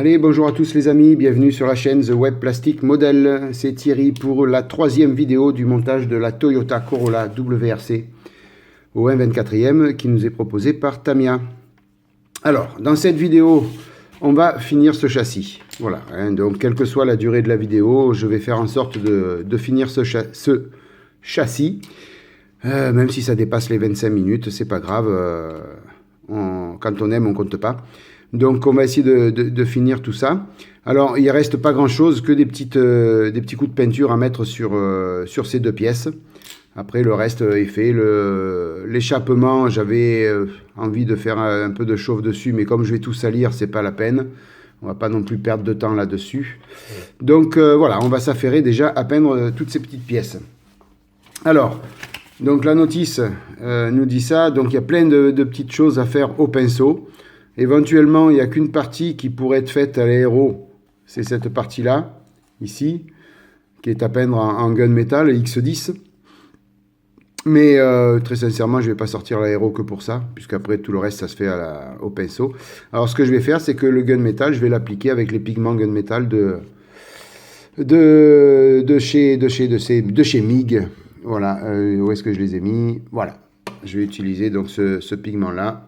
Allez, bonjour à tous les amis, bienvenue sur la chaîne The Web Plastic Model. C'est Thierry pour la troisième vidéo du montage de la Toyota Corolla WRC au 1/24e qui nous est proposée par Tamia. Alors, dans cette vidéo, on va finir ce châssis. Voilà, hein, donc quelle que soit la durée de la vidéo, je vais faire en sorte de finir ce châssis. Même si ça dépasse les 25 minutes, c'est pas grave. Quand on aime, on compte pas. Donc on va essayer de finir tout ça. Alors il ne reste pas grand chose que des petits coups de peinture à mettre sur ces deux pièces. Après le reste est fait. L'échappement, j'avais envie de faire un peu de chauffe dessus, mais comme je vais tout salir, c'est pas la peine. On va pas non plus perdre de temps là-dessus. Donc voilà, on va s'affairer déjà à peindre toutes ces petites pièces. Alors, donc la notice nous dit ça. Donc il y a plein de petites choses à faire au pinceau. Éventuellement, il n'y a qu'une partie qui pourrait être faite à l'aéro. C'est cette partie-là, ici, qui est à peindre en gunmetal X10. Mais très sincèrement, je ne vais pas sortir l'aéro que pour ça, puisqu'après tout le reste, ça se fait au pinceau. Alors ce que je vais faire, c'est que le gunmetal, je vais l'appliquer avec les pigments gunmetal de chez MIG. Voilà, où est-ce que je les ai mis? Voilà, je vais utiliser donc ce pigment-là.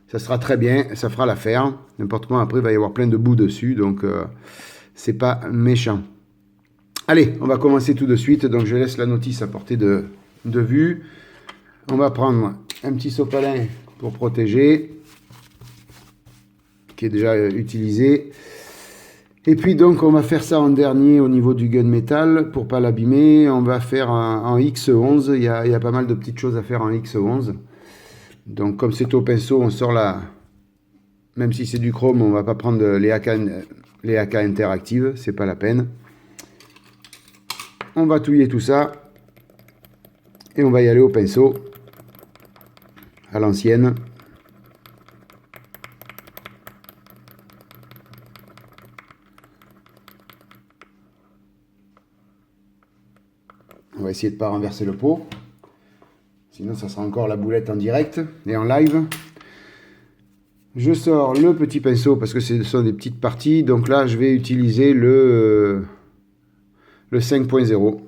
Ça sera très bien, ça fera l'affaire. N'importe comment, après, il va y avoir plein de boue dessus, donc c'est pas méchant. Allez, on va commencer tout de suite. Donc, je laisse la notice à portée de vue. On va prendre un petit sopalin pour protéger, qui est déjà utilisé. Et puis, donc, on va faire ça en dernier au niveau du gunmetal pour pas l'abîmer. On va faire en X11. Il y a pas mal de petites choses à faire en X11. Donc comme c'est au pinceau, on sort là, même si c'est du chrome, on va pas prendre les AK interactives, c'est pas la peine. On va touiller tout ça et on va y aller au pinceau, à l'ancienne. On va essayer de ne pas renverser le pot, sinon ça sera encore la boulette en direct et en live. Je sors le petit pinceau parce que ce sont des petites parties. Donc là, je vais utiliser le 5.0.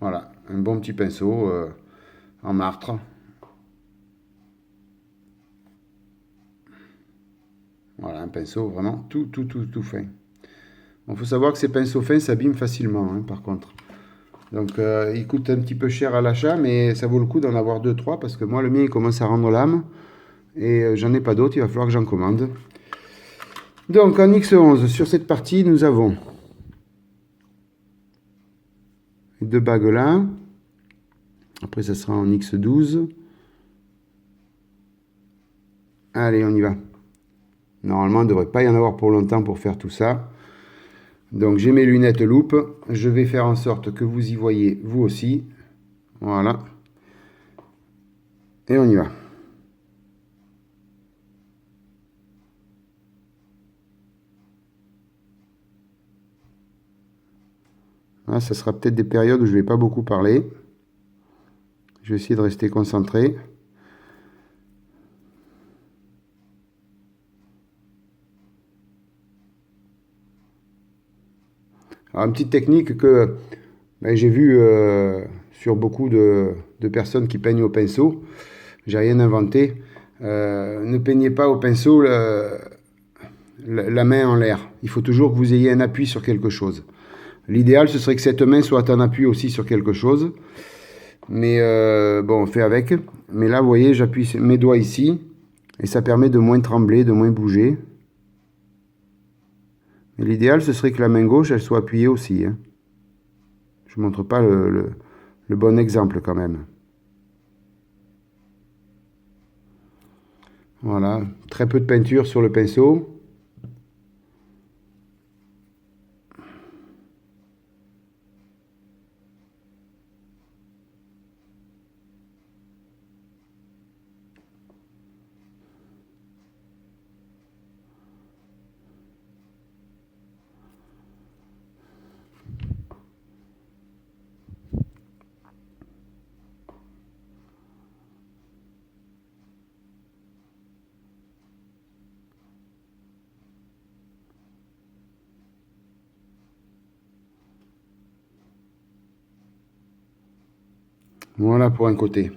Voilà, un bon petit pinceau en martre. Voilà, un pinceau vraiment tout fin. Il faut savoir que ces pinceaux fins s'abîment facilement, hein, par contre. Donc, ils coûtent un petit peu cher à l'achat, mais ça vaut le coup d'en avoir 2-3 parce que moi, le mien, il commence à rendre l'âme. Et j'en ai pas d'autres, il va falloir que j'en commande. Donc, en X11, sur cette partie, nous avons les deux bagues là. Après, ça sera en X12. Allez, on y va. Normalement, il ne devrait pas y en avoir pour longtemps pour faire tout ça. Donc j'ai mes lunettes loupe, je vais faire en sorte que vous y voyez vous aussi. Voilà. Et on y va. Là, ça sera peut-être des périodes où je ne vais pas beaucoup parler. Je vais essayer de rester concentré. Alors, une petite technique que j'ai vue sur beaucoup de personnes qui peignent au pinceau. J'ai rien inventé. Ne peignez pas au pinceau la main en l'air. Il faut toujours que vous ayez un appui sur quelque chose. L'idéal, ce serait que cette main soit en appui aussi sur quelque chose. Mais bon, on fait avec. Mais là, vous voyez, j'appuie mes doigts ici. Et ça permet de moins trembler, de moins bouger. L'idéal, ce serait que la main gauche, elle soit appuyée aussi. Hein. Je ne montre pas le bon exemple quand même. Voilà, très peu de peinture sur le pinceau. Voilà pour un côté.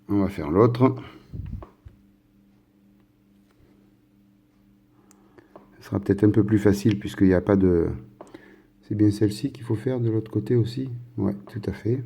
On va faire l'autre. Ce sera peut-être un peu plus facile puisqu'il n'y a pas de... C'est bien celle-ci qu'il faut faire de l'autre côté aussi? Ouais, tout à fait.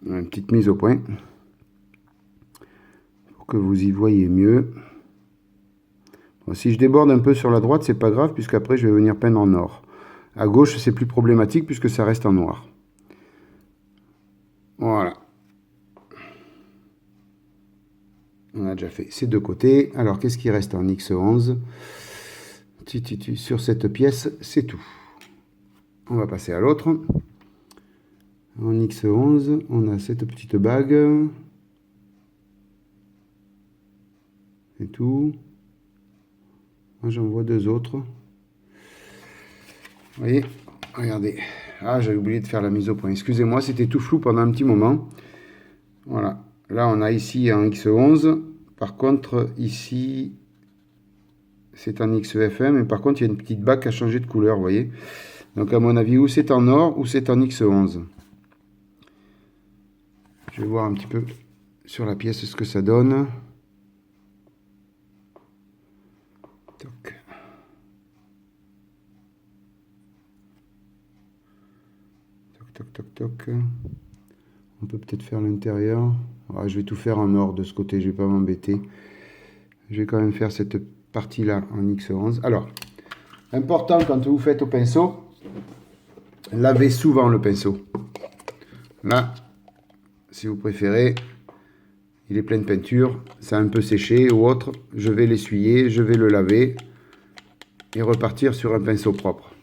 Une petite mise au point pour que vous y voyez mieux. Bon, si je déborde un peu sur la droite, c'est pas grave puisqu'après je vais venir peindre en or. À gauche, c'est plus problématique puisque ça reste en noir. Voilà. On a déjà fait ces deux côtés. Alors, qu'est-ce qui reste en X11? Sur cette pièce, c'est tout. On va passer à l'autre. En X11, on a cette petite bague. Et tout. Moi, j'en vois deux autres. Vous voyez? Regardez. Ah, j'avais oublié de faire la mise au point. Excusez-moi, c'était tout flou pendant un petit moment. Voilà. Là, on a ici un X11. Par contre, ici, c'est un XEFM. Et par contre, il y a une petite bague qui a changé de couleur, vous voyez? Donc, à mon avis, ou c'est en or, ou c'est en X11. Je vais voir un petit peu sur la pièce ce que ça donne. Toc. Toc, toc, toc. On peut peut-être faire l'intérieur. Ouais, je vais tout faire en or de ce côté, je vais pas m'embêter. Je vais quand même faire cette partie-là en X11. Alors, important quand vous faites au pinceau, lavez souvent le pinceau. Là, si vous préférez, il est plein de peinture, ça a un peu séché ou autre. Je vais l'essuyer, je vais le laver et repartir sur un pinceau propre.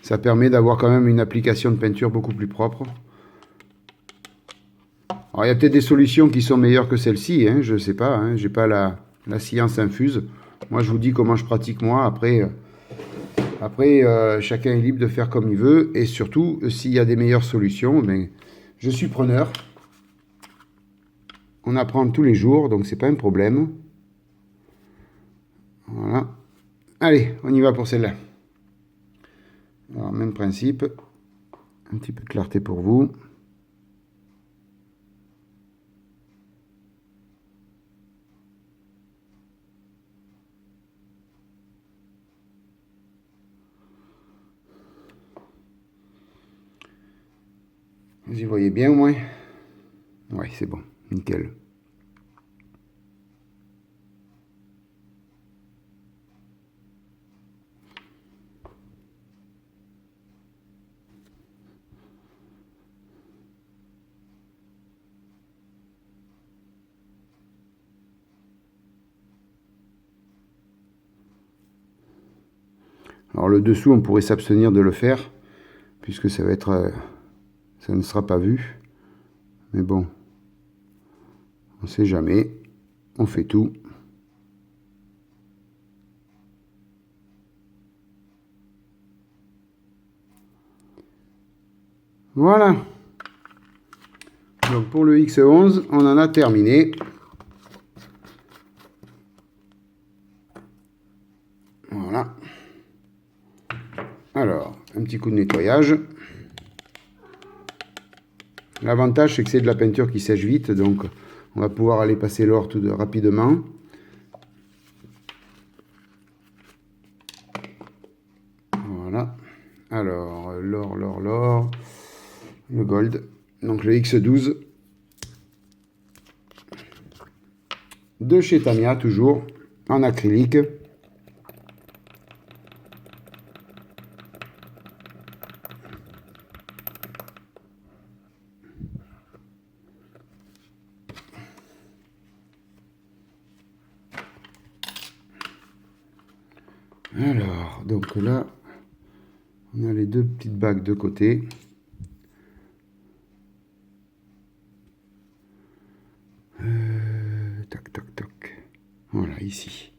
Ça permet d'avoir quand même une application de peinture beaucoup plus propre. Alors, il y a peut-être des solutions qui sont meilleures que celle-ci, hein, je ne sais pas, hein, je n'ai pas la science infuse. Moi, je vous dis comment je pratique moi. Après, chacun est libre de faire comme il veut. Et surtout, s'il y a des meilleures solutions, ben, je suis preneur. On apprend tous les jours, donc c'est pas un problème. Voilà. Allez, on y va pour celle-là. Alors, même principe. Un petit peu de clarté pour vous. Vous y voyez bien au moins? Oui, c'est bon, nickel. Alors le dessous, on pourrait s'abstenir de le faire, puisque ça va être, ça ne sera pas vu. Mais bon, on ne sait jamais. On fait tout. Voilà. Donc pour le X11, on en a terminé. Voilà. Alors, un petit coup de nettoyage. L'avantage, c'est que c'est de la peinture qui sèche vite, donc on va pouvoir aller passer l'or tout rapidement. Voilà. Alors, l'or, le gold. Donc le X12 de chez Tamiya, toujours en acrylique. Alors, donc là, on a les deux petites bagues de côté. Tac, tac, tac. Voilà, ici.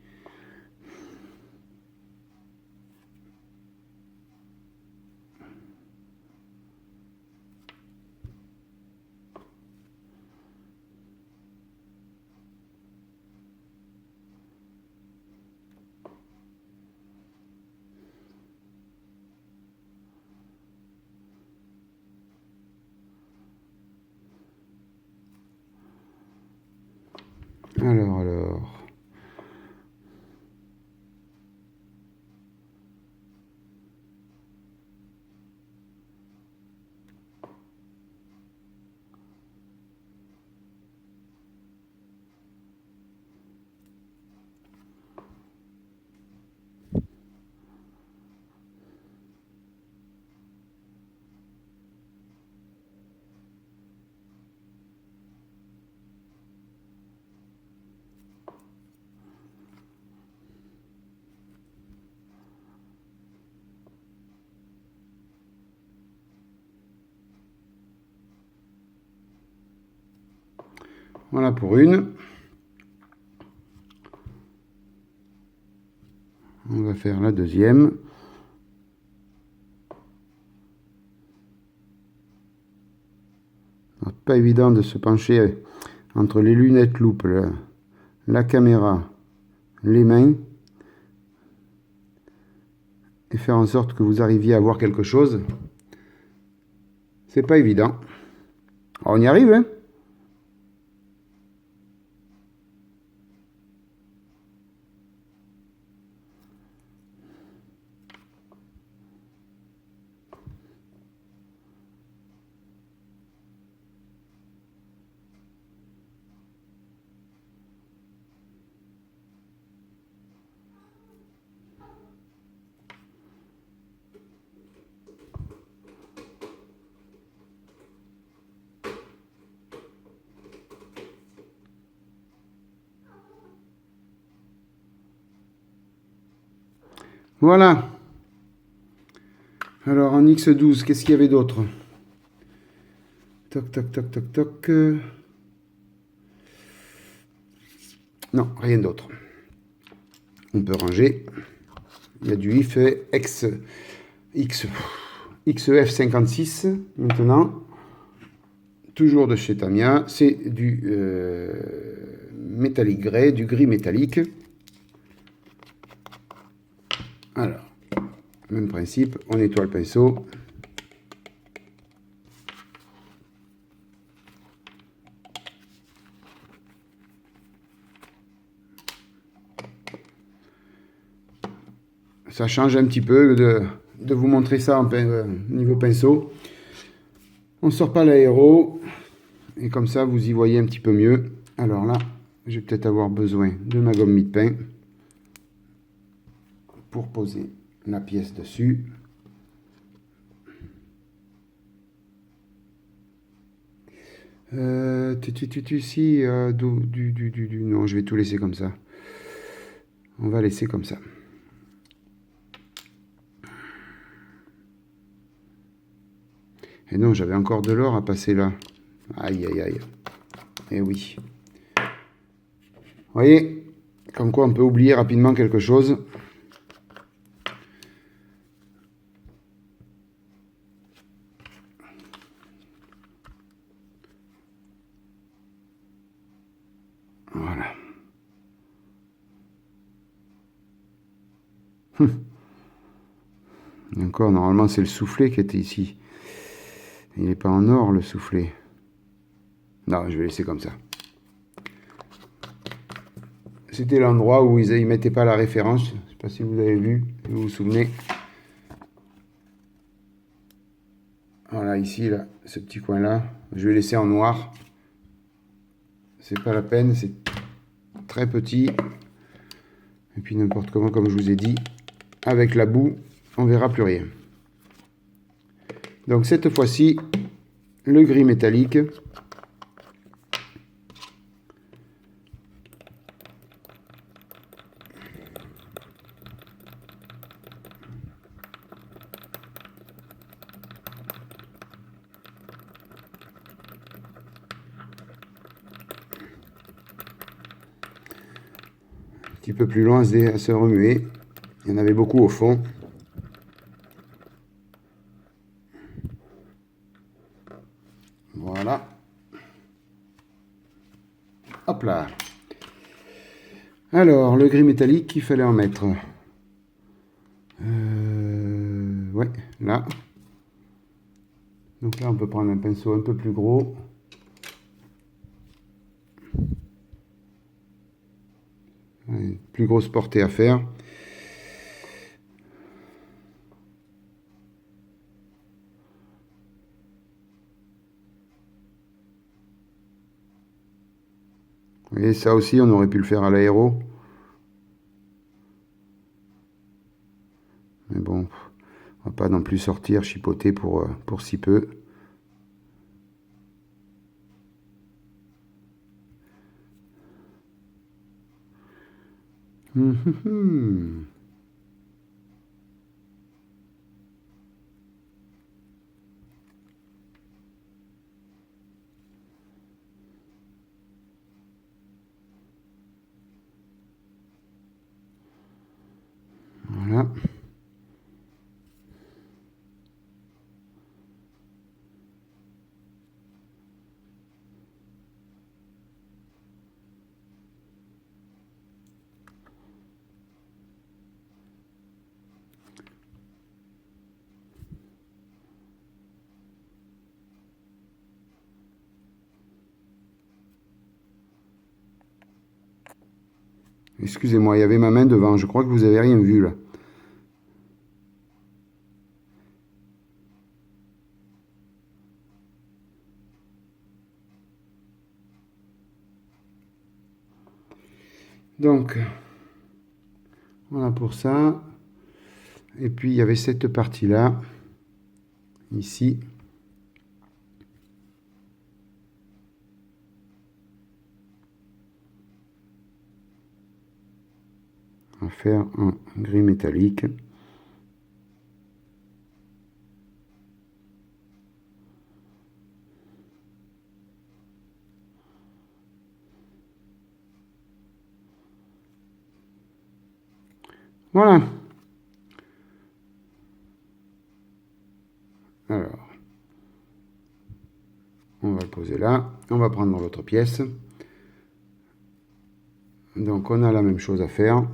Alors. Voilà pour une. On va faire la deuxième. Alors, pas évident de se pencher entre les lunettes loupe, la caméra, les mains, et faire en sorte que vous arriviez à voir quelque chose. C'est pas évident. Alors, on y arrive, hein? Voilà. Alors en X12, qu'est-ce qu'il y avait d'autre? Toc, toc, toc, toc, toc. Non, rien d'autre. On peut ranger. Il y a du XEF56 maintenant. Toujours de chez Tamiya. C'est du métallique grès, du gris métallique. Alors, même principe, on nettoie le pinceau. Ça change un petit peu de vous montrer ça en niveau pinceau. On ne sort pas l'aéro. Et comme ça, vous y voyez un petit peu mieux. Alors là, je vais peut-être avoir besoin de ma gomme mie-de-pain pour poser la pièce dessus. Si, non, je vais tout laisser comme ça. On va laisser comme ça. Et non, j'avais encore de l'or à passer là. Aïe, aïe, aïe. Eh oui. Vous voyez, comme quoi on peut oublier rapidement quelque chose. Voilà. Et encore, normalement, c'est le soufflet qui était ici. Il n'est pas en or, le soufflet. Non, je vais laisser comme ça. C'était l'endroit où ils ne mettaient pas la référence. Je ne sais pas si vous avez vu, si vous vous souvenez. Voilà, ici, là, ce petit coin-là. Je vais laisser en noir. C'est pas la peine, c'est très petit. Et puis n'importe comment, comme je vous ai dit, avec la boue, on verra plus rien. Donc cette fois-ci, le gris métallique. petit peu plus loin à se remuer. Il y en avait beaucoup au fond. Voilà. Hop là. Alors, le gris métallique, il fallait en mettre. Ouais, là. Donc là, on peut prendre un pinceau un peu plus gros. Une plus grosse portée à faire. Vous voyez, ça aussi, on aurait pu le faire à l'aéro. Mais bon, on va pas non plus sortir, chipoter pour si peu. Voilà. Excusez-moi, il y avait ma main devant. Je crois que vous avez rien vu là. Donc, voilà pour ça. Et puis, il y avait cette partie-là, ici. On va faire un gris métallique. Voilà. Alors, on va le poser là. On va prendre l'autre pièce. Donc, on a la même chose à faire.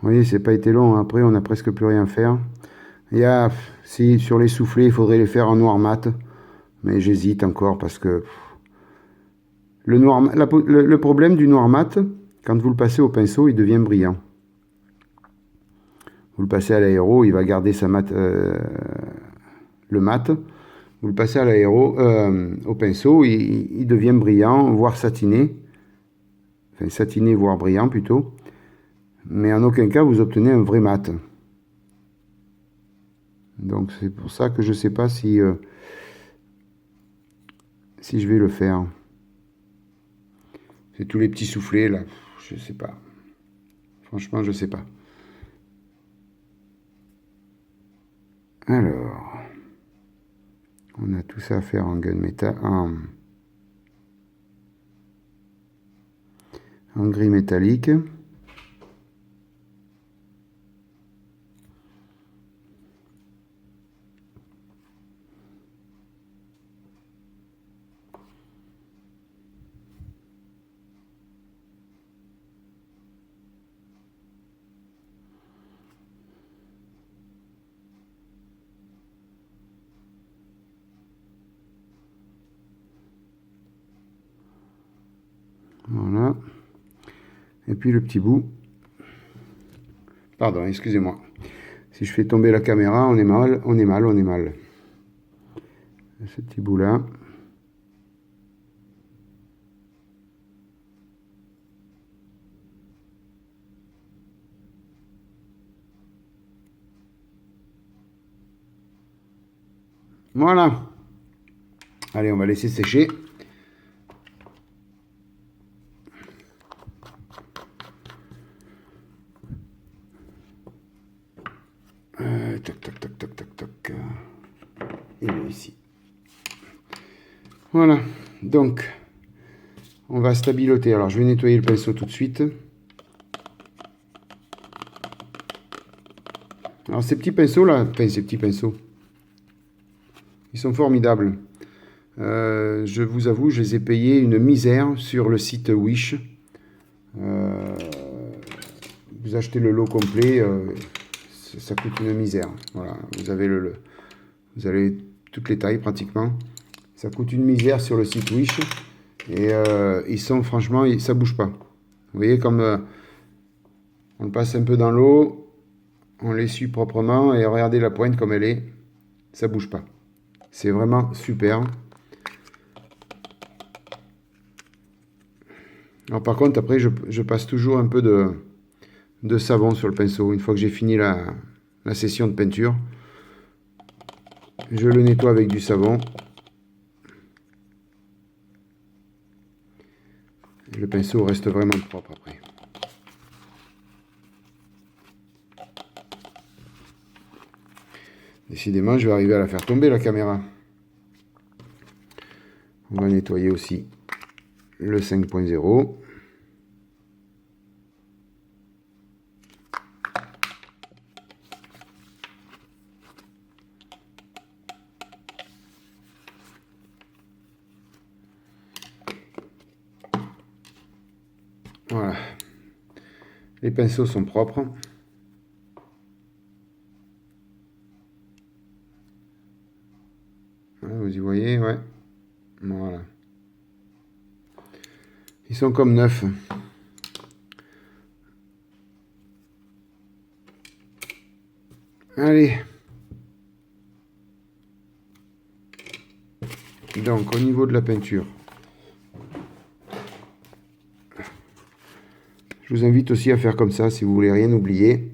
Vous voyez, c'est pas été long. Après, on n'a presque plus rien à faire. Il y a, si sur les soufflets, il faudrait les faire en noir mat. Mais j'hésite encore parce que le problème du noir mat, quand vous le passez au pinceau, il devient brillant. Vous le passez à l'aéro, il va garder sa mat, le mat. Vous le passez à l'aéro, au pinceau, il devient brillant, voire satiné. Enfin, satiné, voire brillant plutôt. Mais en aucun cas, vous obtenez un vrai mat. Donc c'est pour ça que je ne sais pas si je vais le faire. C'est tous les petits soufflets là, je sais pas. Franchement, je sais pas. Alors, on a tout ça à faire en gunmetal, en gris métallique. Voilà. Et puis le petit bout. Pardon, excusez-moi. Si je fais tomber la caméra, on est mal, on est mal, on est mal. Ce petit bout là. Voilà. Allez, on va laisser sécher. Toc, toc, toc, toc, toc, toc. Il est ici. Voilà. Donc, on va stabiloter. Alors, je vais nettoyer le pinceau tout de suite. Alors, ces petits pinceaux là, enfin, ces petits pinceaux, ils sont formidables. Je vous avoue, je les ai payés une misère sur le site Wish. Vous achetez le lot complet, ça coûte une misère. Voilà, vous avez vous avez toutes les tailles pratiquement. Ça coûte une misère sur le site Wish. Et ils sont franchement, ça bouge pas. Vous voyez comme on le passe un peu dans l'eau, on l'essuie proprement et regardez la pointe comme elle est. Ça bouge pas. C'est vraiment super. Alors par contre, après, je passe toujours un peu de savon sur le pinceau. Une fois que j'ai fini la session de peinture, je le nettoie avec du savon. Et le pinceau reste vraiment propre après. Décidément, je vais arriver à la faire tomber, la caméra. On va nettoyer aussi le 5.0. Voilà. Les pinceaux sont propres. Vous y voyez, ouais. Voilà. Ils sont comme neufs. Allez. Donc, au niveau de la peinture, je vous invite aussi à faire comme ça si vous voulez rien oublier.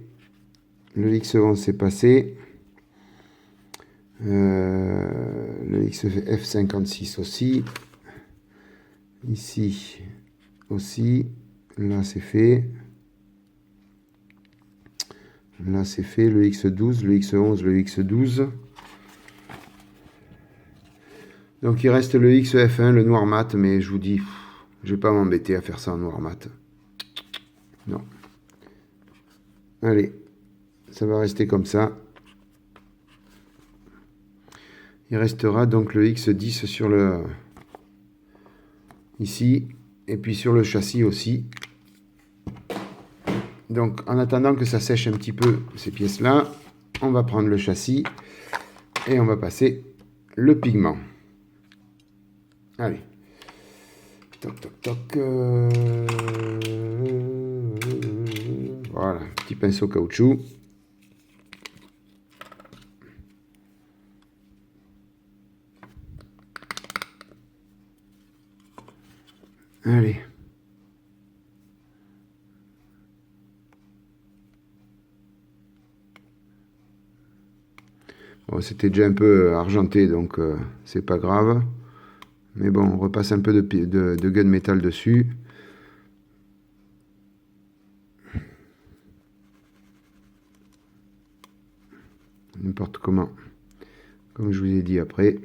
Le X11 c'est passé. Le XF56 aussi. Ici aussi. Là c'est fait. Là c'est fait. Le X12, le X11, le X12. Donc il reste le XF1, le noir mat, mais je vous dis, je vais pas m'embêter à faire ça en noir mat. Non. Allez, ça va rester comme ça. Il restera donc le X10 sur le... ici, et puis sur le châssis aussi. Donc en attendant que ça sèche un petit peu ces pièces-là, on va prendre le châssis et on va passer le pigment. Allez. Toc, toc, toc. Voilà, petit pinceau caoutchouc. Allez. Bon, c'était déjà un peu argenté, donc c'est pas grave. Mais bon, on repasse un peu de gunmetal dessus. N'importe comment. Comme je vous ai dit après,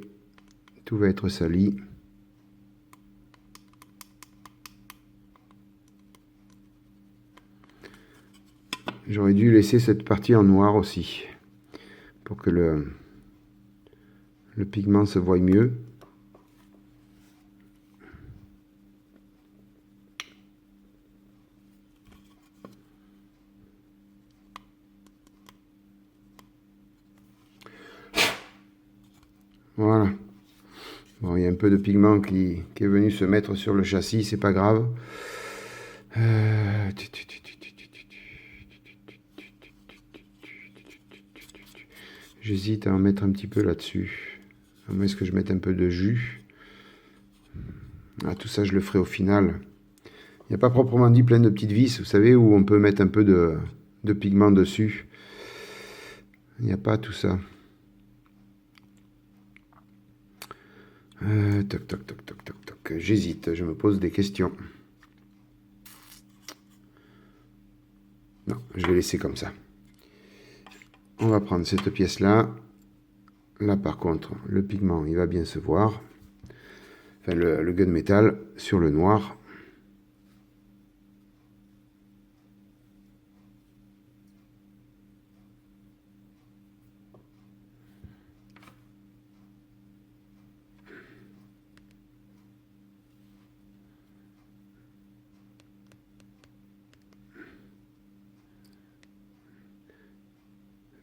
tout va être sali. J'aurais dû laisser cette partie en noir aussi, pour que le pigment se voie mieux. Voilà. Bon, il y a un peu de pigment qui est venu se mettre sur le châssis, c'est pas grave. J'hésite à en mettre un petit peu là-dessus. À moins que je mette un peu de jus. Ah, tout ça, je le ferai au final. Il n'y a pas proprement dit plein de petites vis, vous savez, où on peut mettre un peu de pigment dessus. Il n'y a pas tout ça. Toc, toc, toc, toc, toc, toc. J'hésite, je me pose des questions. Non, je vais laisser comme ça. On va prendre cette pièce-là. Là, par contre, le pigment, il va bien se voir. Enfin, le gunmetal sur le noir.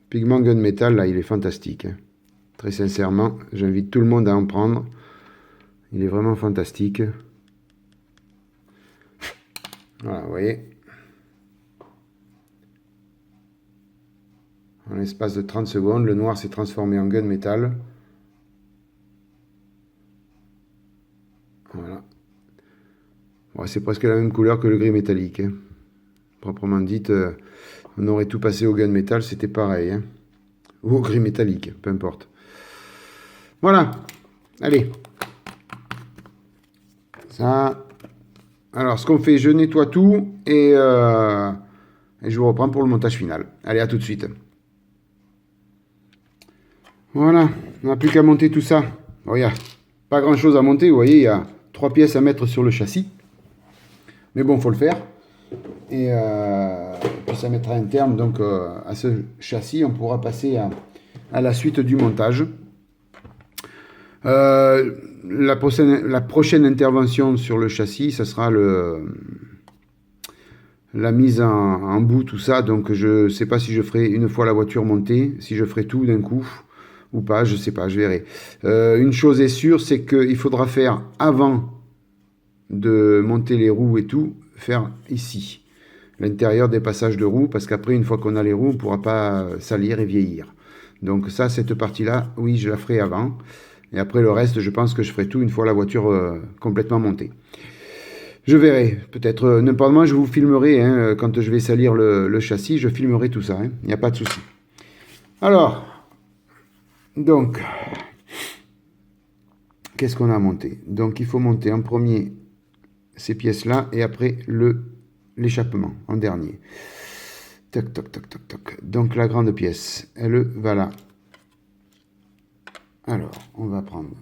Pigment gunmetal, là, il est fantastique. Hein. Très sincèrement, j'invite tout le monde à en prendre. Il est vraiment fantastique. Voilà, vous voyez. En l'espace de 30 secondes, le noir s'est transformé en gunmetal. Voilà. Bon, c'est presque la même couleur que le gris métallique. Hein. Proprement dit, on aurait tout passé au gunmetal, c'était pareil. Hein. Ou au gris métallique, peu importe. Voilà. Allez. Ça. Alors, ce qu'on fait, je nettoie tout et je vous reprends pour le montage final. Allez, à tout de suite. Voilà, on n'a plus qu'à monter tout ça. Bon, il n'y a pas grand chose à monter, vous voyez, il y a 3 pièces à mettre sur le châssis. Mais bon, il faut le faire. Et puis ça mettra un terme donc, à ce châssis. On pourra passer à la suite du montage. La prochaine intervention sur le châssis, ça sera la mise en bout, tout ça. Donc je ne sais pas si je ferai une fois la voiture montée, si je ferai tout d'un coup ou pas, je ne sais pas, je verrai. Une chose est sûre, c'est qu'il faudra faire, avant de monter les roues et tout, faire ici, l'intérieur des passages de roues, parce qu'après, une fois qu'on a les roues, on ne pourra pas salir et vieillir. Donc ça, cette partie-là, oui, je la ferai avant. Et après, le reste, je pense que je ferai tout une fois la voiture complètement montée. Je verrai, peut-être, n'importe moi, je vous filmerai, hein, quand je vais salir le châssis, je filmerai tout ça, il n'y a pas de souci. Alors, donc, qu'est-ce qu'on a monté? Donc, il faut monter en premier ces pièces-là et après l'échappement en dernier. Toc, toc, toc, toc, toc. Donc, la grande pièce, elle va là. Alors, on va prendre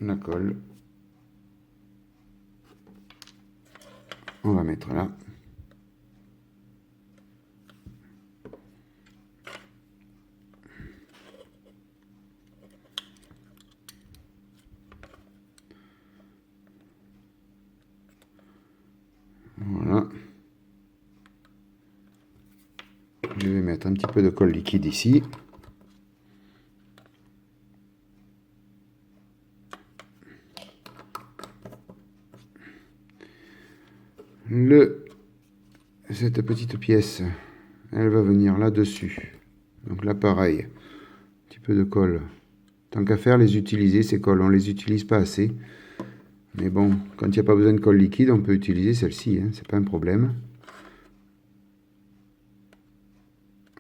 la colle. On va mettre là. Voilà. Je vais mettre un petit peu de colle liquide ici. Cette petite pièce, elle va venir là-dessus. Donc là, pareil, un petit peu de colle. Tant qu'à faire, les utiliser, ces colles. On ne les utilise pas assez. Mais bon, quand il n'y a pas besoin de colle liquide, on peut utiliser celle-ci. Hein, c'est pas un problème.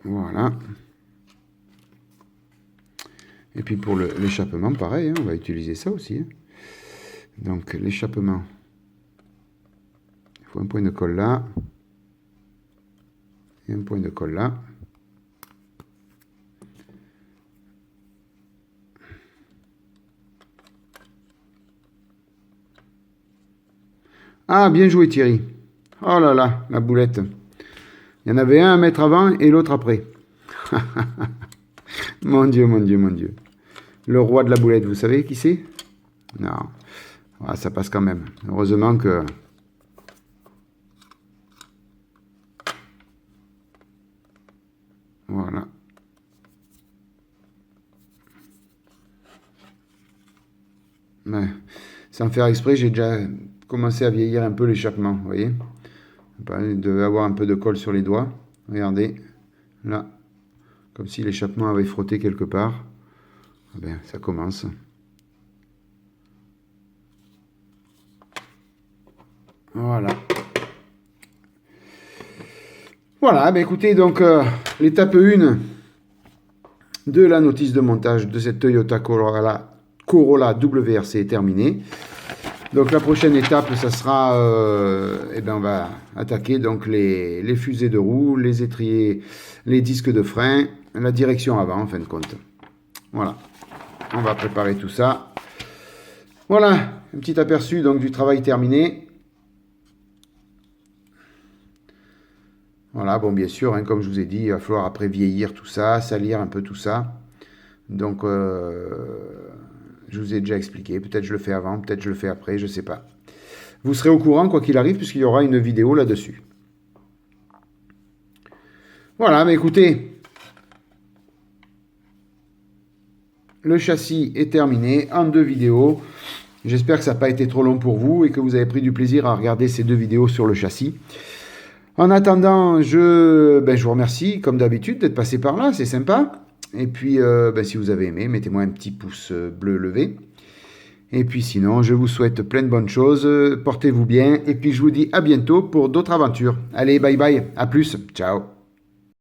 Voilà. Et puis pour l'échappement, pareil, hein, on va utiliser ça aussi. Hein. Donc l'échappement. Il faut un point de colle là. Et un point de colle là. Ah, bien joué Thierry. Oh là là, la boulette. Il y en avait un à mettre avant et l'autre après. Mon Dieu, mon Dieu, mon Dieu. Le roi de la boulette, vous savez qui c'est? Non. Ah, ça passe quand même. Heureusement que... Voilà. Ouais. Sans faire exprès, j'ai déjà commencer à vieillir un peu l'échappement, vous voyez. Il devait avoir un peu de colle sur les doigts. Regardez, là, comme si l'échappement avait frotté quelque part. Eh bien, ça commence. Voilà. Voilà, ben écoutez, donc l'étape 1 de la notice de montage de cette Toyota Corolla WRC est terminée. Donc la prochaine étape, ça sera, eh ben on va attaquer donc les fusées de roues, les étriers, les disques de frein, la direction avant en fin de compte. Voilà, on va préparer tout ça. Voilà, un petit aperçu donc du travail terminé. Voilà, bon bien sûr, hein, comme je vous ai dit, il va falloir après vieillir tout ça, salir un peu tout ça. Donc je vous ai déjà expliqué, peut-être je le fais avant, peut-être je le fais après, je ne sais pas. Vous serez au courant quoi qu'il arrive puisqu'il y aura une vidéo là-dessus. Voilà, mais écoutez, le châssis est terminé en 2 vidéos. J'espère que ça n'a pas été trop long pour vous et que vous avez pris du plaisir à regarder ces 2 vidéos sur le châssis. En attendant, je vous remercie, comme d'habitude, d'être passé par là, c'est sympa. Et puis, si vous avez aimé, mettez-moi un petit pouce bleu levé. Et puis sinon, je vous souhaite plein de bonnes choses, portez-vous bien, et puis je vous dis à bientôt pour d'autres aventures. Allez, bye bye, à plus, ciao.